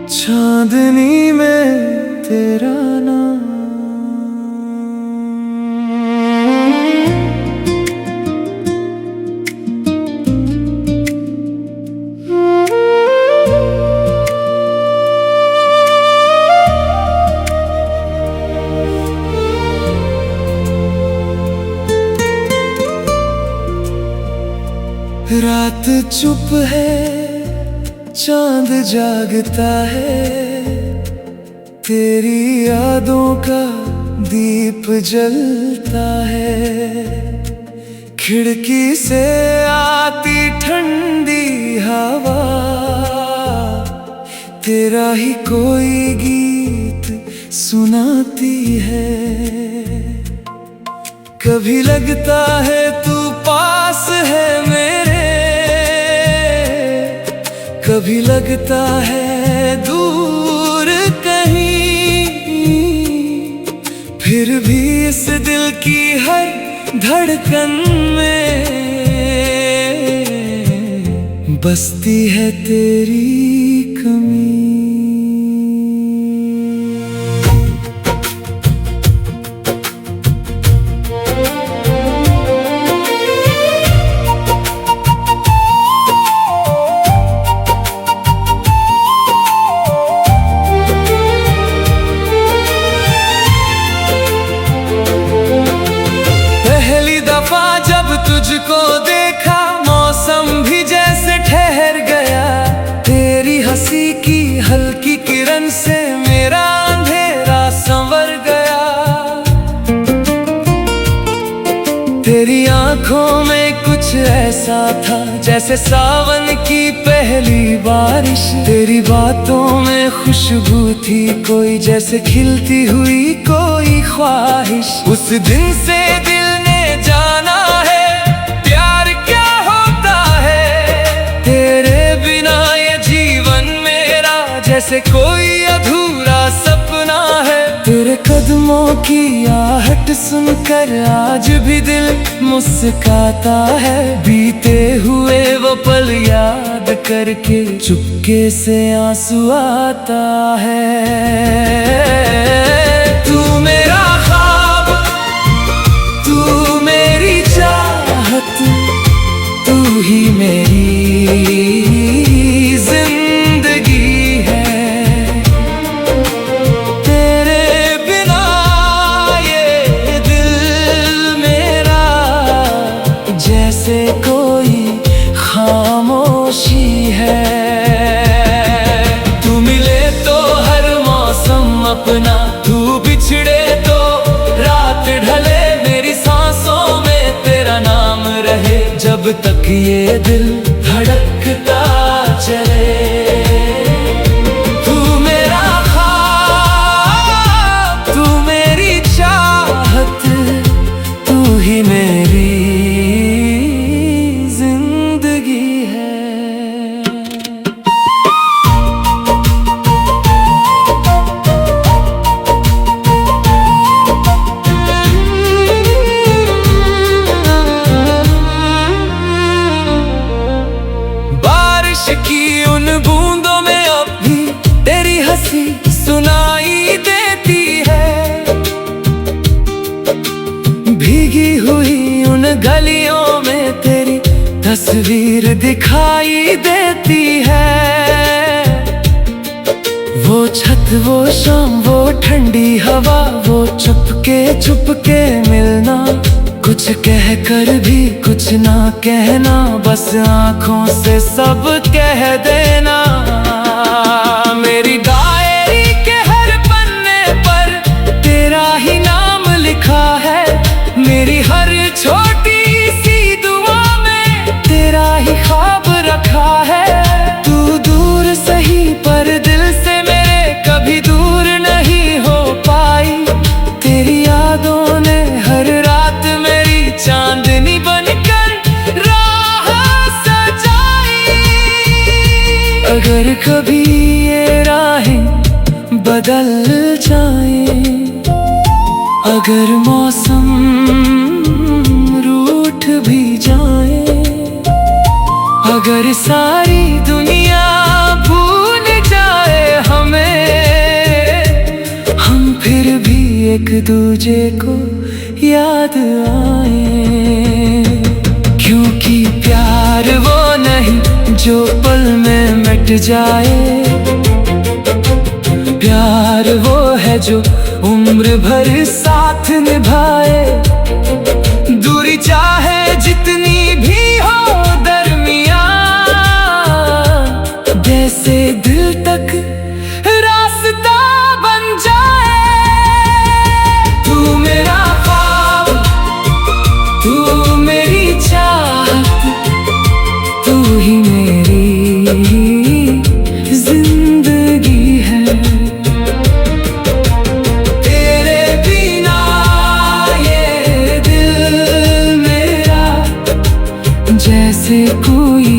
चांदनी में तेरा नाम, रात चुप है, चांद जागता है, तेरी यादों का दीप जलता है। खिड़की से आती ठंडी हवा, तेरा ही कोई गीत सुनाती है। कभी लगता है तू पास है मेरे, कभी लगता है दूर कहीं। फिर भी इस दिल की हर धड़कन में बसती है तेरी कमी। तुझको देखा मौसम भी जैसे ठहर गया, तेरी हंसी की हल्की किरण से मेरा अंधेरा संवर गया। तेरी आंखों में कुछ ऐसा था जैसे सावन की पहली बारिश, तेरी बातों में खुशबू थी कोई जैसे खिलती हुई कोई ख्वाहिश। उस दिन से दिल ने जाना है जैसे कोई अधूरा सपना है। तेरे कदमों की आहट सुनकर आज भी दिल मुस्कुराता है। बीते हुए वो पल याद करके चुपके से आंसू आता है। तू मेरा ख्वाब, तू मेरी चाहत, तू ही मेरी अपना, तू बिछड़े तो रात ढले, मेरी सांसों में तेरा नाम रहे जब तक ये दिल धड़कता चले। तू मेरा ख्वाब, तू मेरी चाहत, तू ही मेरी जिंदगी है। की उन बूंदों में अब भी तेरी हंसी सुनाई देती है, भीगी हुई उन गलियों में तेरी तस्वीर दिखाई देती है। वो छत, वो शाम, वो ठंडी हवा, वो चुपके मिलना, कुछ कह कर भी कुछ ना कहना, बस आंखों से सब कह देना। मेरी डायरी के हर पन्ने पर तेरा ही नाम लिखा है, मेरी हर छोटी सी दुआ में तेरा ही ख्वाब रखा है। तू दूर सही पर दिल से मेरे कभी दूर नहीं हो पाई, तेरी यादों ने हर रात मेरी चांदनी बनकर राह सजाई। अगर कभी ये राहें बदल जाएं, अगर मौसम रूठ भी जाए, अगर सारी दुनिया भूल जाए हमें, हम फिर भी एक दूजे को याद आए। क्योंकि प्यार वो नहीं जो पल में मिट जाए, प्यार वो है जो उम्र भर साथ निभाए। दूरी चाहे जितनी भी हो दरमियां, जैसे दिल तक रास्ता बन जाए। तू मेरा ख्वाब, तू मेरी चाहत, तू ही मेरी जिंदगी है। तेरे बिना ये दिल मेरा जैसे कोई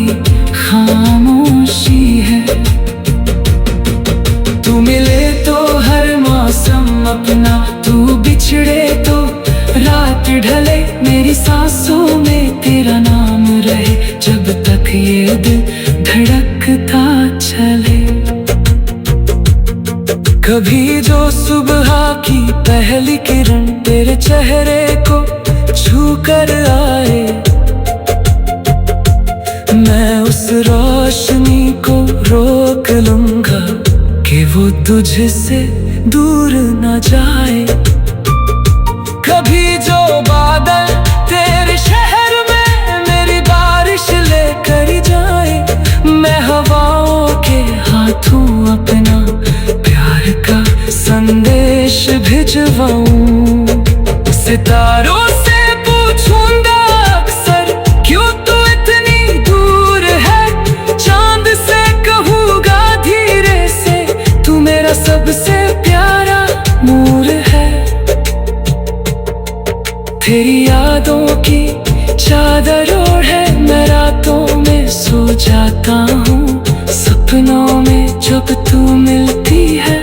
खामोशी है। तू मिले तो हर मौसम अपना, तू बिछड़े तो रात ढले, मेरी सांसों में तेरा नाम रहे, जब तक ये दिल धड़कता चले। कभी जो सुबह की पहली किरण तेरे चेहरे को छू कर आए, मैं उस रोशनी को रोक लूंगा कि वो तुझसे दूर न जाए। कभी जो बादल तेरे शहर में मेरी बारिश लेकर जाए, मैं हवाओं के हाथों अपना प्यार का संदेश भिजवाऊं। सितारों से पूछूंगा अक्सर, क्यों तू इतनी दूर है, चांद से कहूँगा धीरे से, तू मेरा सबसे प्यारा नूर है। तेरी यादों की चादर ओढ़े मैं रातों में सो जाता हूँ, सपनों में जब तू मिलती है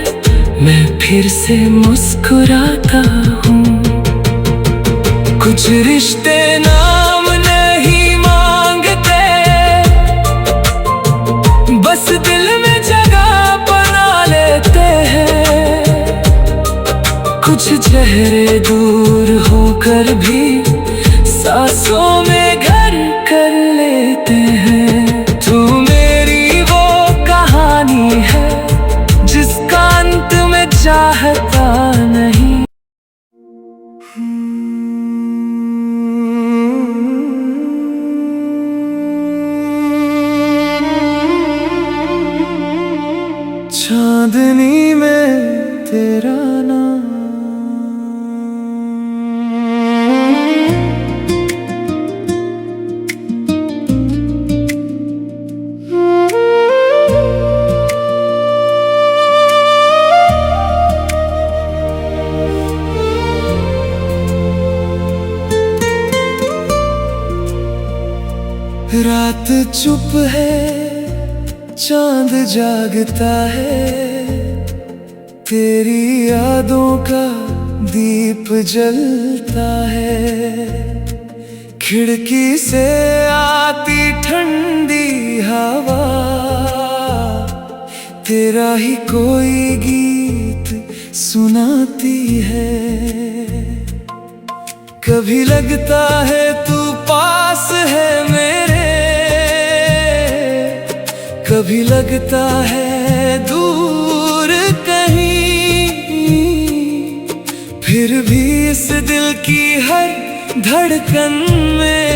मैं फिर से मुस्कुराता हूँ। कुछ रिश्ते नाम नहीं मांगते, बस दिल में जगह बना लेते हैं। कुछ चेहरे दूर होकर भी सांसों में घर कर लेते हैं। तू मेरी वो कहानी है जिसका अंत में चाहता नहीं। चांदनी में तेरा नाम, रात चुप है चांद जागता है, तेरी यादों का दीप जलता है। खिड़की से आती ठंडी हवा, तेरा ही कोई गीत सुनाती है। कभी लगता है तू पास है मेरे, कभी लगता है दूर कहीं, फिर भी इस दिल की हर धड़कन में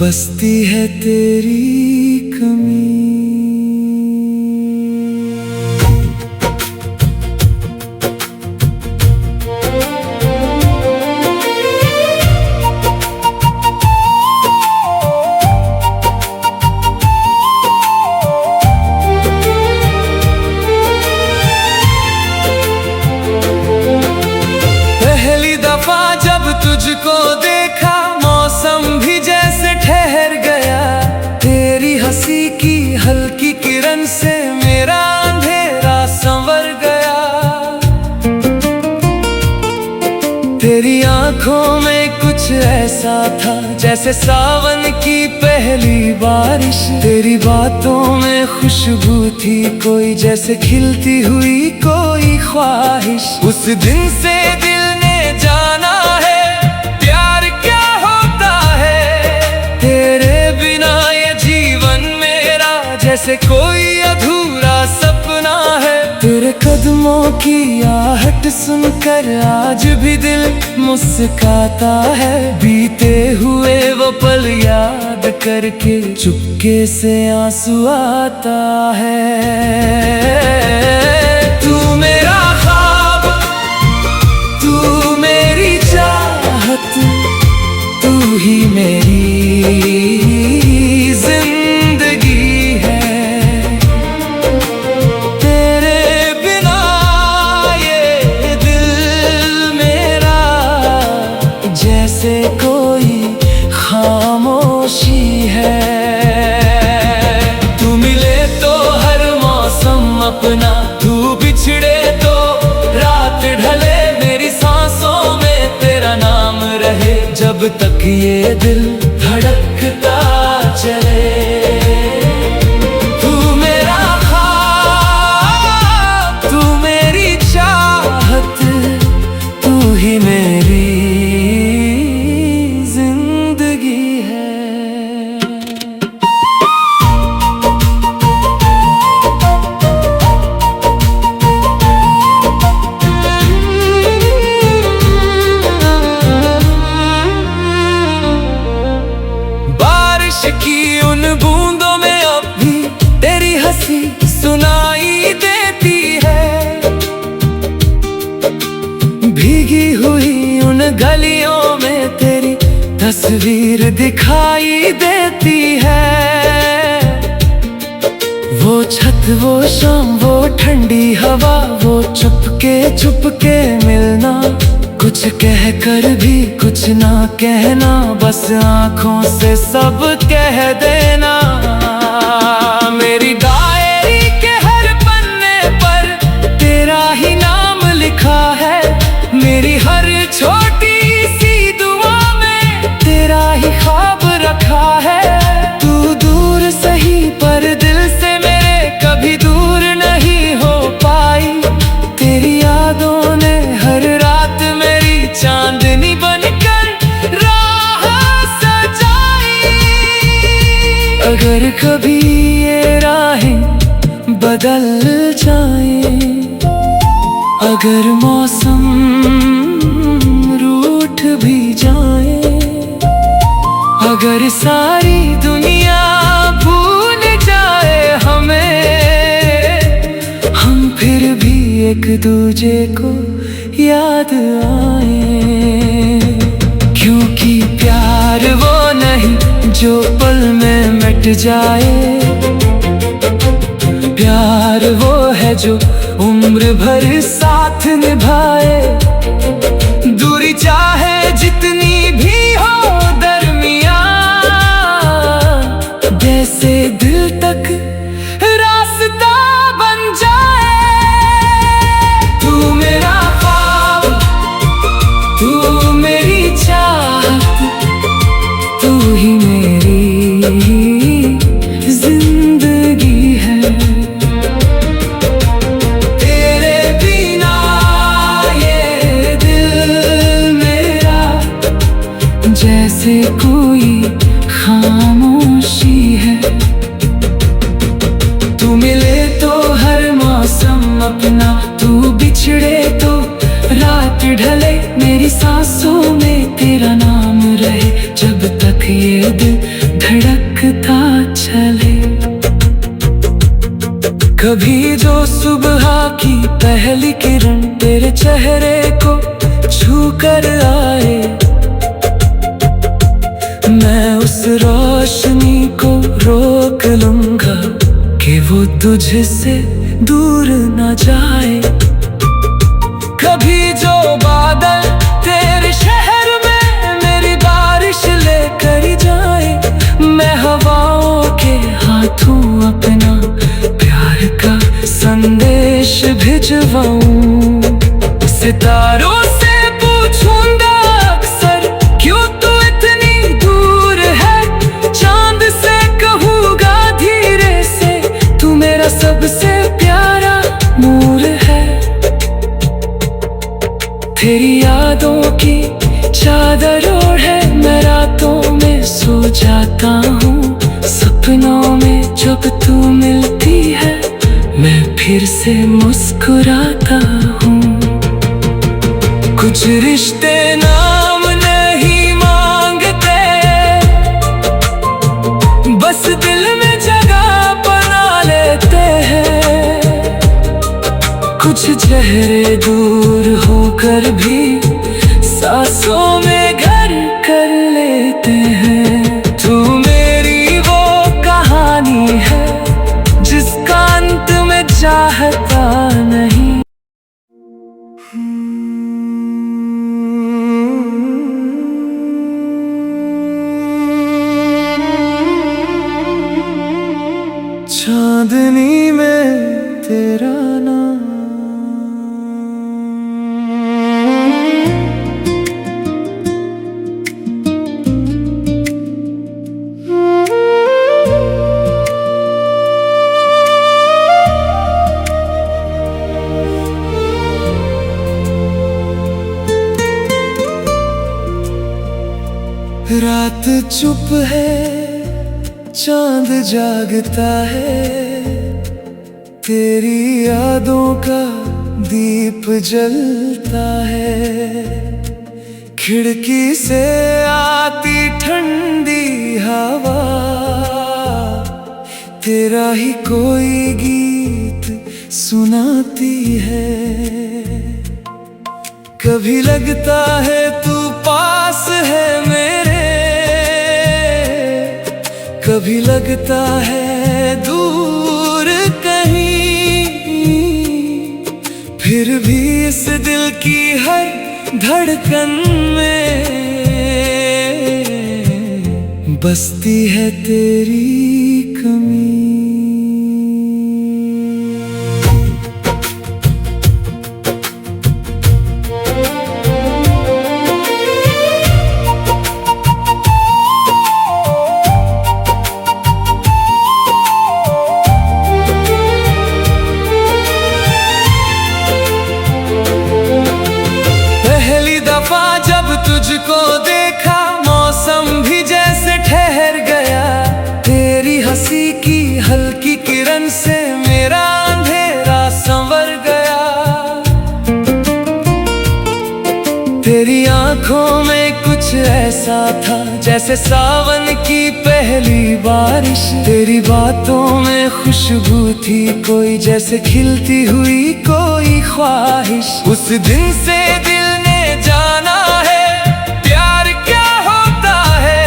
बसती है तेरी कमी। तुझको देखा मौसम भी जैसे ठहर गया, तेरी आँखों में कुछ ऐसा था जैसे सावन की पहली बारिश। तेरी बातों में खुशबू थी कोई, जैसे खिलती हुई कोई ख्वाहिश। उस दिन से दिल ने जाना है प्यार क्या होता है। तेरे बिना ये जीवन मेरा जैसे कोई अधूरा सपना है। तेरे कदमों की आहट सुनकर आज भी दिल मुस्काता है। बीते हुए वो पल याद करके चुपके से आंसू आता है। तू मेरा ख्वाब, तू मेरी चाहत, तू ही मेरी जैसे कोई खामोशी है। तू मिले तो हर मौसम अपना, तू बिछड़े तो रात ढले। मेरी सांसों में तेरा नाम रहे जब तक ये दिल धड़कता चले। तू मेरा ख्वाब, तू मेरी चाहत, तू ही मेरी की उन बूंदों में अब भी तेरी हंसी सुनाई देती है। भीगी हुई उन गलियों में तेरी तस्वीर दिखाई देती है। वो छत, वो शाम, वो ठंडी हवा, वो चुपके मिलना। कुछ कह कर भी कुछ ना कहना, बस आँखों से सब कह देना। मेरी डायरी के हर पन्ने पर तेरा ही नाम लिखा है। मेरी हर छोटी सी दुआ में तेरा ही ख्वाब रखा है। तू दूर सही पर दिल से मेरे कभी दूर नहीं हो पाई। तेरी यादों ने हर रात मेरी चांदनी बनकर राह सजाई। अगर कभी ये राहें बदल जाए, अगर मौसम रूठ भी जाए, अगर सारी दुनिया भूल जाए हमें, हम फिर भी एक दूजे को याद आए। क्योंकि प्यार वो नहीं जो पल में मिट जाए। प्यार वो है जो उम्र भर साथ निभाए। दूरी चाहे जितनी भी हो दरमियां, जैसे दिल तक रास्ता बन जाए। तू मेरा ख्वाब, तू मेरी चाहत, तू ही मेरी जिंदगी है। तेरे बिना ये दिल मेरा जैसे कोई खामोशी है। तू मिले तो हर मौसम अपना, तू बिछड़े तो रात ढले। मेरी सांसों में तेरा नाम रहे जब तक ये दिल धड़कता चले। कभी जो सुबह की पहली किरण तेरे चेहरे को छू कर आए, मैं उस रोशनी को रोक लूंगा कि वो तुझसे दूर न जाए। कभी जो बादल तेरे शहर में मेरी बारिश लेकर जाए, मैं हवाओं के हाथों अपना प्यार का संदेश भिजवाऊं। सितारों से पूछूंगा अक्सर तेरी यादों की चादर ओढ़े मैं रातों में सो जाता हूँ। सपनों में जब तू मिलती है मैं फिर से मुस्कुराता हूँ। कुछ रिश्ते नाम नहीं मांगते, बस दिल में जगह बना लेते हैं। कुछ चेहरे दूर होकर भी सांसों में घर कर लेते हैं। तू मेरी वो कहानी है जिसका अंत में चाहता नहीं। चांदनी में तेरा नाम, रात चुप है चांद जागता है, तेरी यादों का दीप जलता है। खिड़की से आती ठंडी हवा तेरा ही कोई गीत सुनाती है। कभी लगता है तू पास है मेरे, कभी लगता है दूर कहीं। फिर भी इस दिल की हर धड़कन में बसती है तेरी कमी। जब तुझको देखा मौसम भी जैसे ठहर गया, तेरी हंसी की हल्की किरण से मेरा अंधेरा संवर गया। तेरी आंखों में कुछ ऐसा था जैसे सावन की पहली बारिश, तेरी बातों में खुशबू थी कोई जैसे खिलती हुई कोई ख्वाहिश। उस दिन से दिल ने जाना है प्यार क्या होता है,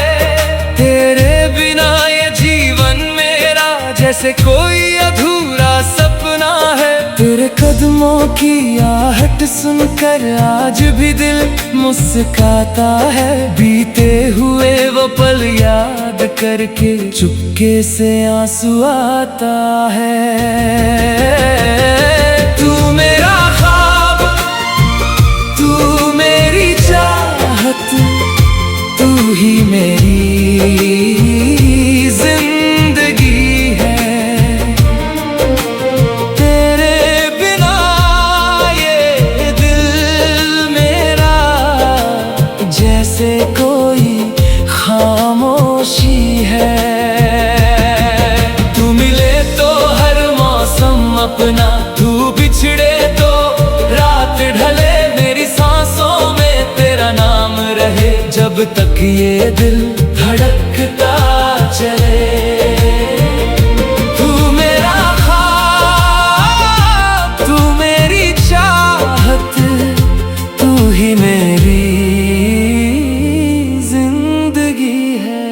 तेरे बिना ये जीवन मेरा जैसे कोई अधूरा सपना है। तेरे कदमों की आहट सुनकर आज भी दिल मुस्कुराता है, बीते हुए वो पल याद करके चुपके से आंसू आता है। तू मेरा ख्वाब, तू मेरी चाहत, तू ही मेरी जिंदगी है। तेरे बिना ये दिल मेरा जैसे कोई खामोशी है। तू मिले तो हर मौसम अपना, तू बिछड़े तो रात ढले, मेरी सांसों में तेरा नाम रहे जब तक ये दिल धड़कता चले। तू मेरा ख्वाब, तू मेरी चाहत, तू ही मेरी जिंदगी है।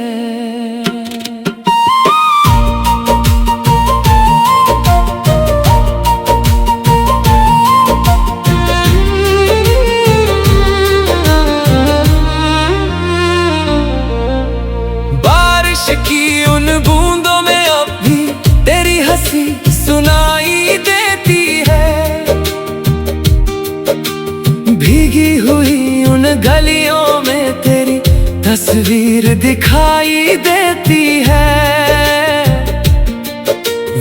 बारिश की उन बूंदों में अब भी तेरी हंसी सुनाई देती है, भीगी हुई उन गलियों में तेरी तस्वीर दिखाई देती है।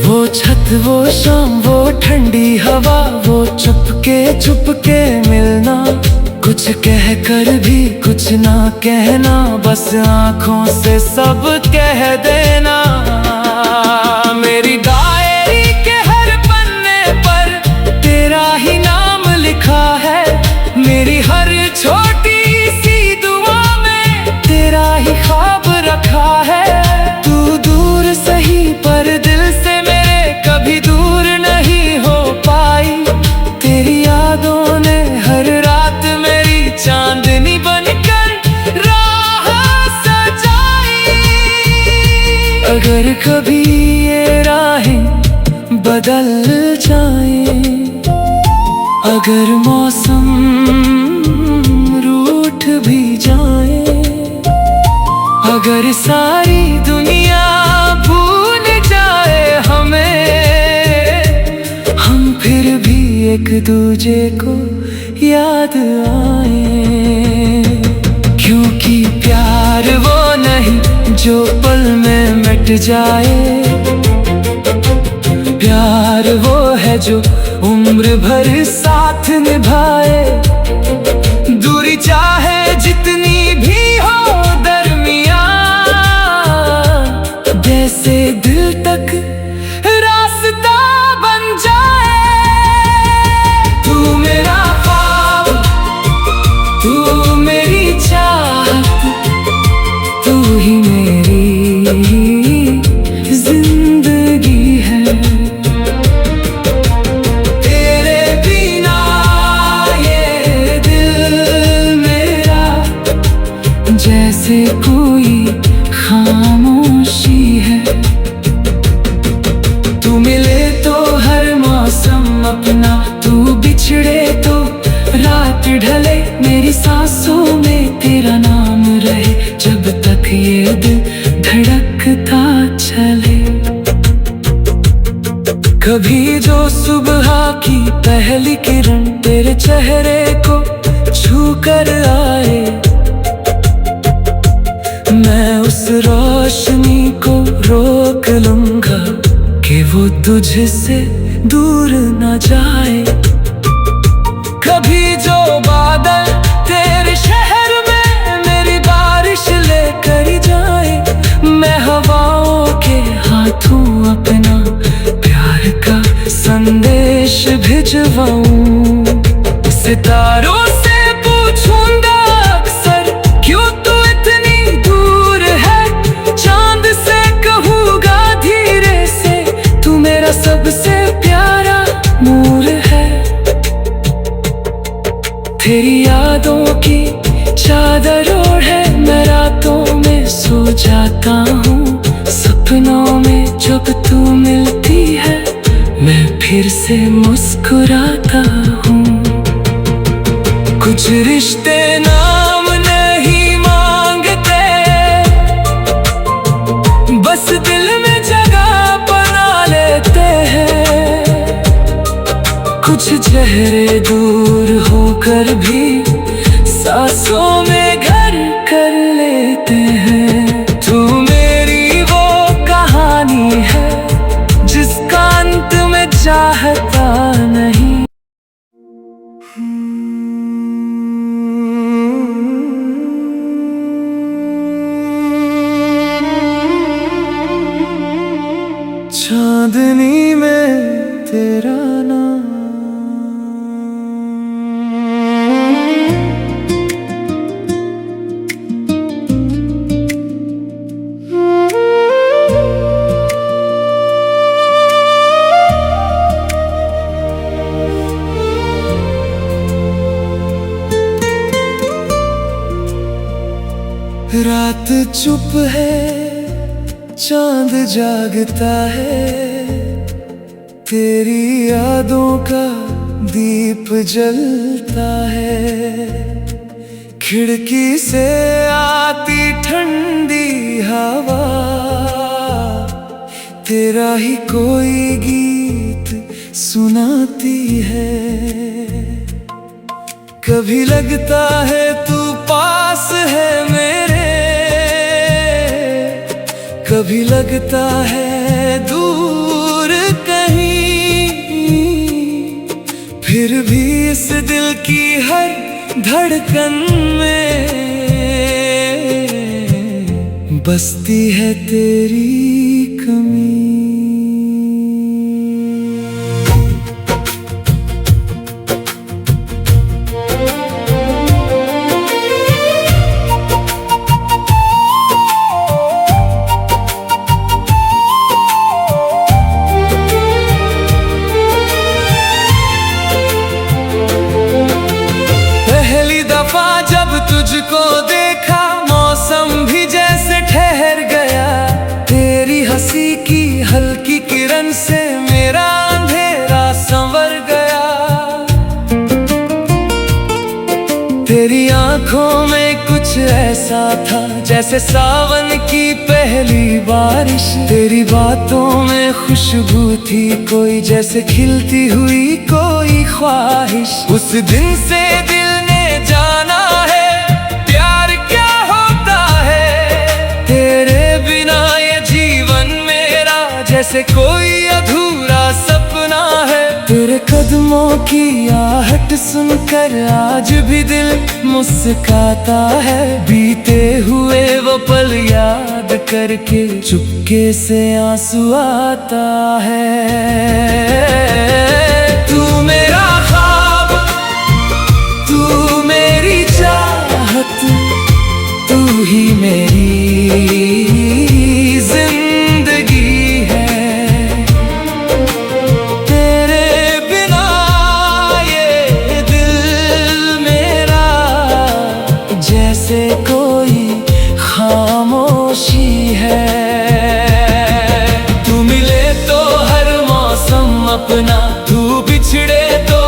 वो छत, वो शाम, वो ठंडी हवा, वो चुपके चुपके मिलना कुछ कह कर भी कुछ ना कहना, बस आंखों से सब कह देना। मेरी डायरी के हर पन्ने पर तेरा ही नाम लिखा है, मेरी हर छोटी सी दुआ में तेरा ही ख्वाब रखा है। तू दूर सही पर दिल से मेरे कभी दूर नहीं हो पाई, तेरी यादों ने हर रात मेरी चांदनी बनकर राह सजाई। अगर कभी ये राहें बदल जाएं, अगर मौसम रूठ भी जाए, अगर सारी दुनिया भूल जाए हमें, हम फिर भी एक दूजे को याद आए। क्योंकि प्यार वो नहीं जो पल में मिट जाए, प्यार वो है जो उम्र भर साथ निभाए। दूरी चाहे जितनी भी हो दरमियां, जैसे दिल तक रास्ता बन जाए। तू मेरा ख्वाब, तू मेरी चाहत, तू ही मेरी जिंदगी है। तेरे बिना ये दिल मेरा जैसे कोई खामोशी है। तू मिले तो हर मौसम अपना, तू बिछड़े तो रात ढले, मेरी सांसों में तेरा नाम रहे जब तक ये दिल धड़कता चले। कभी जो सुबह की पहली किरण तेरे चेहरे को छू कर आए, मैं उस रोशनी को रोक लूंगा कि वो तुझसे दूर न जाए। कभी जो बादल तेरे शहर में मेरी बारिश लेकर जाए, मैं हवाओं के हाथों अपना प्यार का संदेश भिजवाऊं। सितारों से पूछूंगा अक्सर क्यों तू इतनी दूर है, चांद से कहूँगा धीरे से तू मेरा सबसे प्यारा नूर है। तेरी यादों की चादर ओढ़े मैं रातों में सो जाता हूँ, सपनों में जब तू मिलती है मैं फिर से मुस्कुराता हूँ। कुछ रिश्ते नाम नहीं मांगते, बस दिल में जगह बना लेते हैं। कुछ चेहरे दूर होकर भी सांसों में घर कर लेते हैं। तू मेरी वो कहानी है जिसका अंत में चाहता नहीं। चांदनी में तेरा नाम, रात चुप है चांद जागता है, तेरी यादों का दीप जलता है। खिड़की से आती ठंडी हवा तेरा ही कोई गीत सुनाती है। कभी लगता है तू पास है मेरे, कभी लगता है दूर कहीं। फिर भी इस दिल की हर धड़कन में बसती है तेरी कमी। जब तुझको देखा मौसम भी जैसे ठहर गया, तेरी हंसी की हल्की किरण से मेरा अंधेरा संवर गया। तेरी आंखों में कुछ ऐसा था जैसे सावन की पहली बारिश, तेरी बातों में खुशबू थी कोई जैसे खिलती हुई कोई ख्वाहिश। उस दिन से दिल ने जाना है प्यार क्या होता है, तेरे बिना ये जीवन मेरा जैसे कोई अधूरा सपना है। तेरे कदमों की आहट सुनकर आज भी दिल मुस्कुराता है, बीते हुए वो पल याद करके चुपके से आंसू आता है। तू मेरा ख्वाब, तू मेरी चाहत, तू ही मेरी जिंदगी है। तेरे बिना ये दिल मेरा जैसे कोई खामोशी है। तू मिले तो हर मौसम अपना, तू बिछड़े तो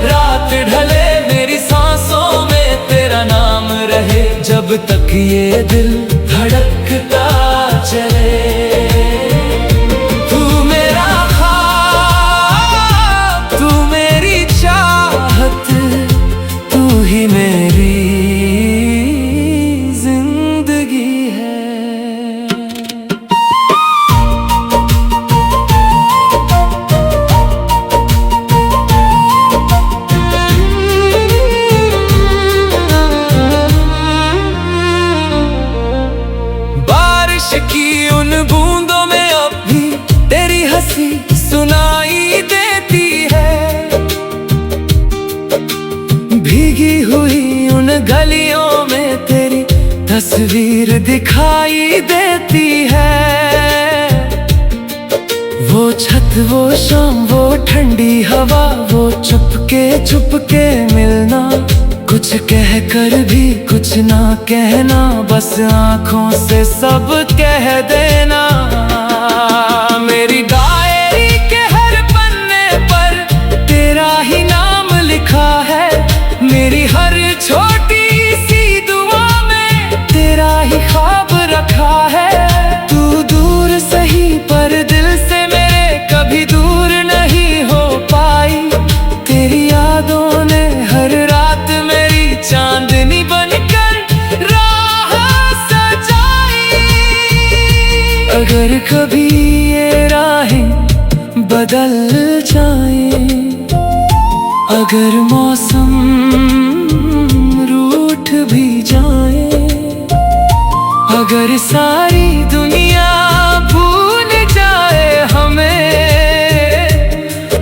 रात ढले, मेरी सांसों में तेरा नाम रहे जब तक ये दिल धड़कता चले। तू मेरा ख्वाब, तू मेरी चाहत, तू ही मेरी जिंदगी है। बारिश की उन बूंदों में अब भी तेरी हंसी सुनाई देती है, भीगी हुई उन गलियों में तेरी तस्वीर दिखाई देती है। वो छत, वो शाम, वो ठंडी हवा, वो चुपके मिलना, कुछ कह कर भी कुछ ना कहना, बस आंखों से सब कह देना। मेरी डायरी के हर पन्ने पर तेरा ही नाम लिखा है, मेरी हर छोटी सी दुआ में तेरा ही ख्वाब रखा है। तू दूर सही पर दिल से मेरे कभी दूर नहीं हो पाई, तेरी यादों ने हर रात मेरी चांदनी बनकर राह सजाई। अगर कभी ये राहें बदल जाए, अगर मौसम रूठ भी जाए, अगर सारी दुनिया भूल जाए हमें,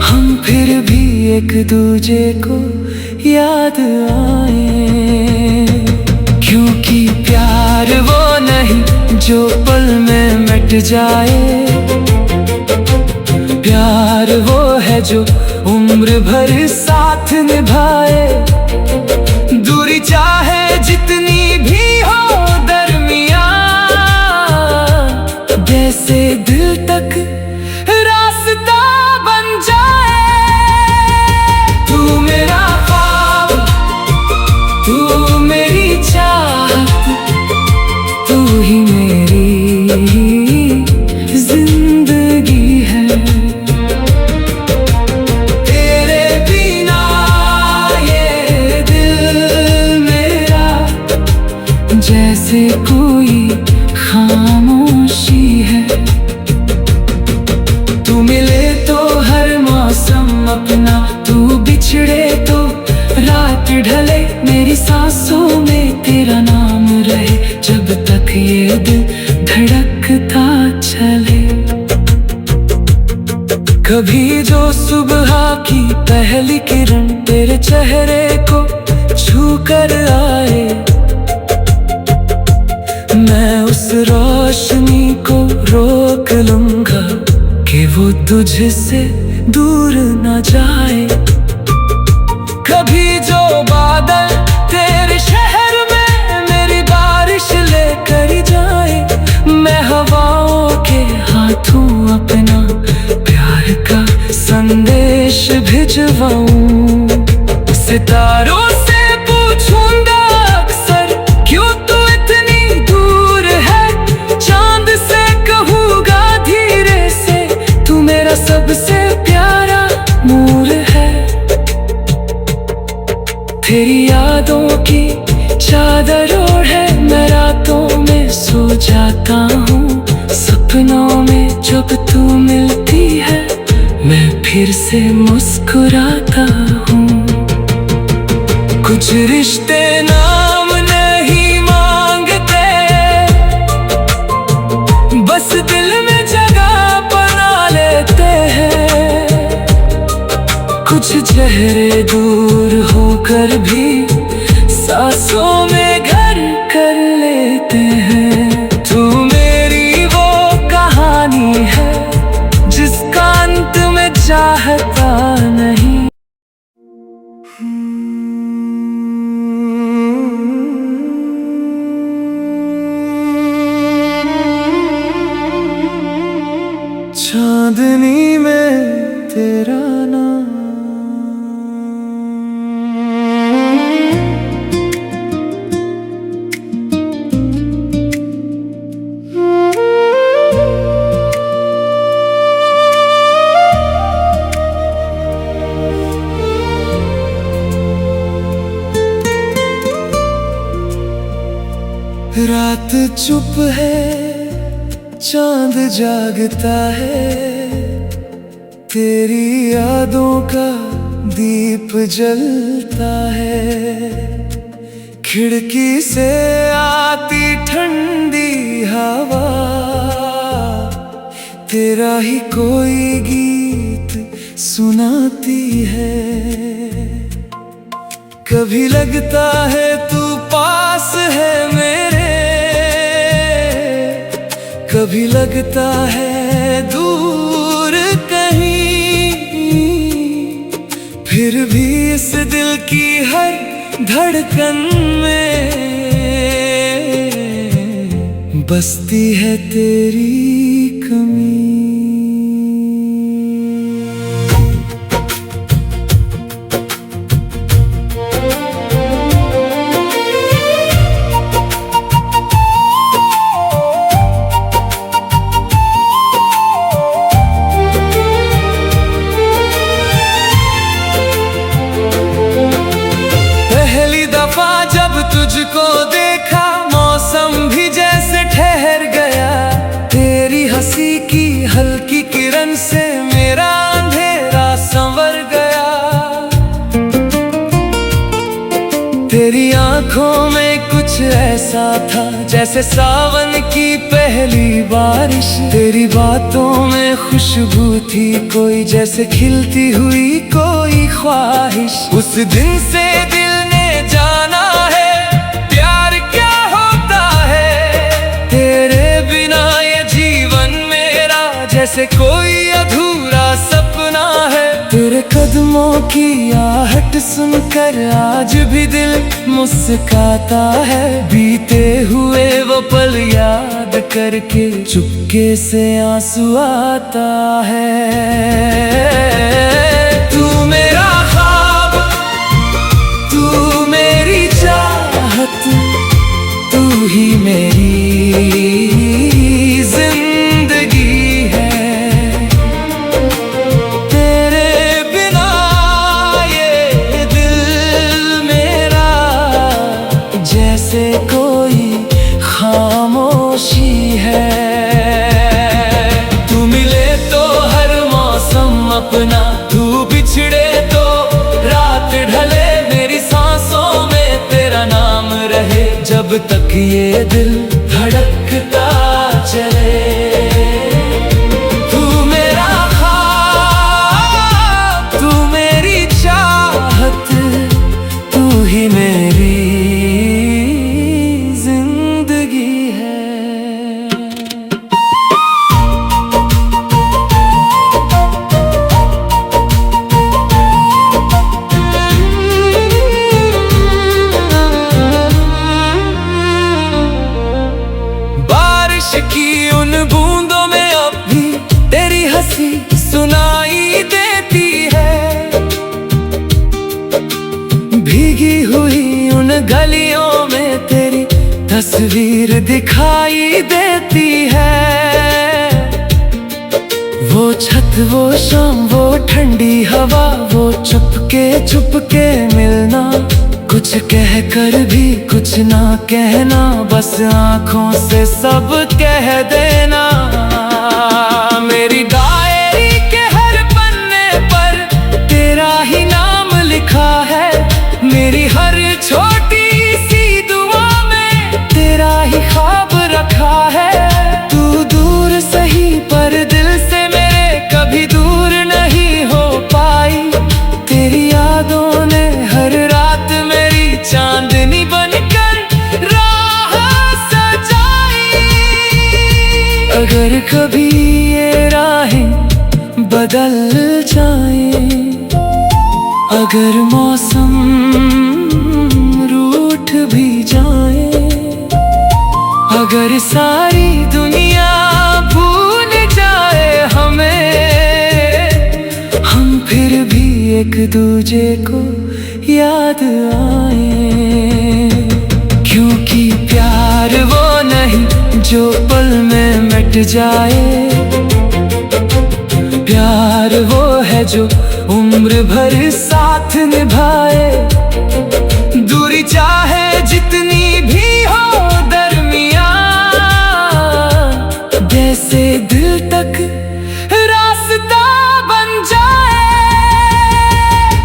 हम फिर भी एक दूजे को याद आए। क्योंकि प्यार वो नहीं जो पल में मिट जाए, प्यार वो है जो उम्र भर साथ निभाए। दूरी चाहे जितनी भी हो दरमियां, जैसे दिल तक रास्ता बन जाए। तू मेरा ख्वाब, तू मेरी चाहत, तू ही मेरी जिंदगी है। तेरे बिना ये दिल मेरा जैसे कोई खामोशी है। तू मिले तो हर मौसम अपना, तू बिछड़े तो रात रात ढले मेरी सांसों में तेरा नाम रहे, जब तक ये दिल धड़कता चले। कभी जो सुबह की पहली किरण तेरे चेहरे को छू कर आए, मैं उस रोशनी को रोक लूंगा कि वो तुझसे दूर न जाए। कभी जो बादल तेरे शहर में मेरी बारिश लेकर जाए, मैं हवाओं के हाथों अपना प्यार का संदेश भिजवाऊं। सितारों से पूछूंगा अक्सर क्यों तू इतनी दूर है, चांद से कहूँगा धीरे से तू मेरा सबसे प्यारा नूर है। तेरी यादों की चादर ओढ़े मैं रातों में सो जाता हूँ, सपनों में जब तू मिलती है मैं फिर से मुस्कुराता हूँ। कुछ रिश्ते नाम नहीं मांगते, बस दिल में जगह बना लेते हैं। कुछ चेहरे दूर होकर भी सांसों में घर कर लेते हैं। तू मेरी वो कहानी है जिसका अंत में चाहता नहीं। चांदनी में तेरा नाम, रात चुप है चांद जागता है, तेरी यादों का दीप जलता है। खिड़की से आती ठंडी हवा तेरा ही कोई गीत सुनाती है। कभी लगता है तू पास है मेरे, कभी लगता है दूर कहीं, फिर भी इस दिल की हर धड़कन में बसती है तेरी कमी। जब तुझको देखा मौसम भी जैसे ठहर गया, तेरी हंसी की हल्की किरण से मेरा अंधेरा संवर गया। तेरी आंखों में कुछ ऐसा था जैसे सावन की पहली बारिश, तेरी बातों में खुशबू थी कोई जैसे खिलती हुई कोई ख्वाहिश। उस दिन से दिल ने जाना है प्यार क्या होता है, तेरे बिना ये जीवन मेरा जैसे कोई अधूरा सपना है। तेरे कदमों की आहट सुनकर आज भी दिल मुस्काता है, बीते हुए वो पल याद करके चुपके से आंसू आता है। तू मेरा ख्वाब, तू मेरी चाहत, तू ही मेरी जिंदगी है। तेरे बिना ये दिल मेरा जैसे कोई खामोशी है। तू मिले तो हर मौसम अपना, तू बिछड़े तो रात ढले मेरी सांस तक ये दिल धड़कता चले। तू मेरा ख्वाब, तू मेरी चाहत, तू ही मेरी जिंदगी है। बारिश की उन बूंदों में अब भी तेरी हंसी सुनाई देती है। भीगी हुई उन गलियों में तेरी तस्वीर दिखाई देती है। वो छत, वो शाम, वो ठंडी हवा, वो चुपके मिलना, कुछ कह कर भी कुछ ना कहना, बस आंखों से सब कह देना। मेरी डायरी के हर पन्ने पर तेरा ही नाम लिखा है। मेरी हर छोटी सी दुआ में तेरा ही ख्वाब रखा है। तू दूर सही पर दिल से मेरे कभी दूर नहीं हो पाई। तेरी यादों ने हर रात मेरी चांदनी बनकर राह सजाई। अगर कभी ये राहें बदल जाए, अगर मौसम रूठ भी जाए, अगर सारी दुनिया भूल जाए हमें, हम फिर भी एक दूजे को याद आए। क्योंकि प्यार वो नहीं जो पल में मिट जाए, प्यार वो है जो उम्र भर साथ निभाए। दूरी चाहे जितनी भी हो दरमियां, जैसे दिल तक रास्ता बन जाए।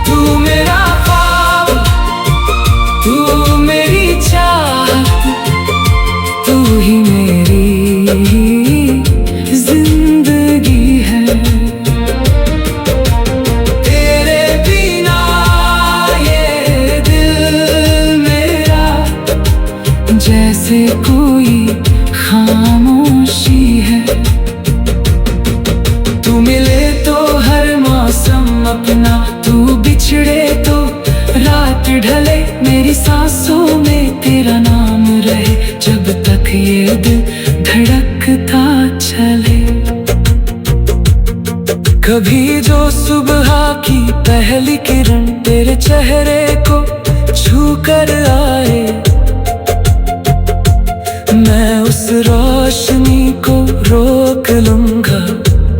तू मेरा ख्वाब, तू मेरी चाहत, तू ही मेरी जिंदगी है। तेरे बिना ये दिल मेरा जैसे कोई खामोशी है। तू मिले तो हर मौसम अपना, तू बिछड़े तो रात ढले, मेरी सांसों में तेरा नाम रहे जब तक ये दिल धड़कता चले। कभी जो सुबह की पहली किरण तेरे चेहरे को छू कर आए, मैं उस रोशनी को रोक लूंगा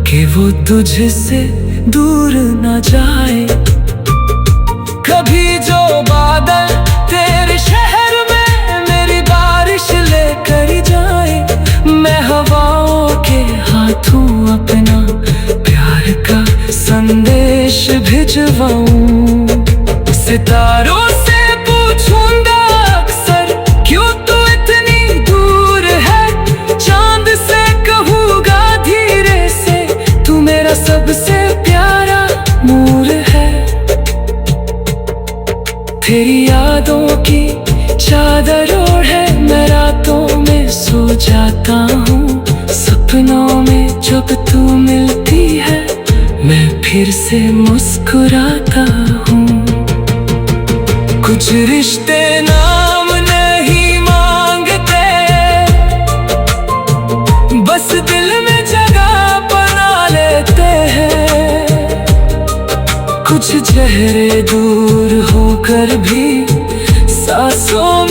कि वो तुझसे दूर न जाए। कभी जो बादल तेरे शहर में मेरी बारिश लेकर जाए, मैं हवाओं के हाथों अपना प्यार का संदेश भिजवाऊं। सितारों से पूछूंगा अक्सर क्यों तू इतनी दूर है, चांद से कहूंगा धीरे से तू मेरा सबसे प्यारा नूर है। तेरी यादों की चादर ओढ़े मैं रातों में सो जाता हूँ। सपनों में जब तू मिलती है मैं फिर से मुस्कुराता हूँ। कुछ रिश्ते नाम नहीं मांगते, बस दिल में जगह बना लेते हैं। कुछ चेहरे दूर होकर भी सांसों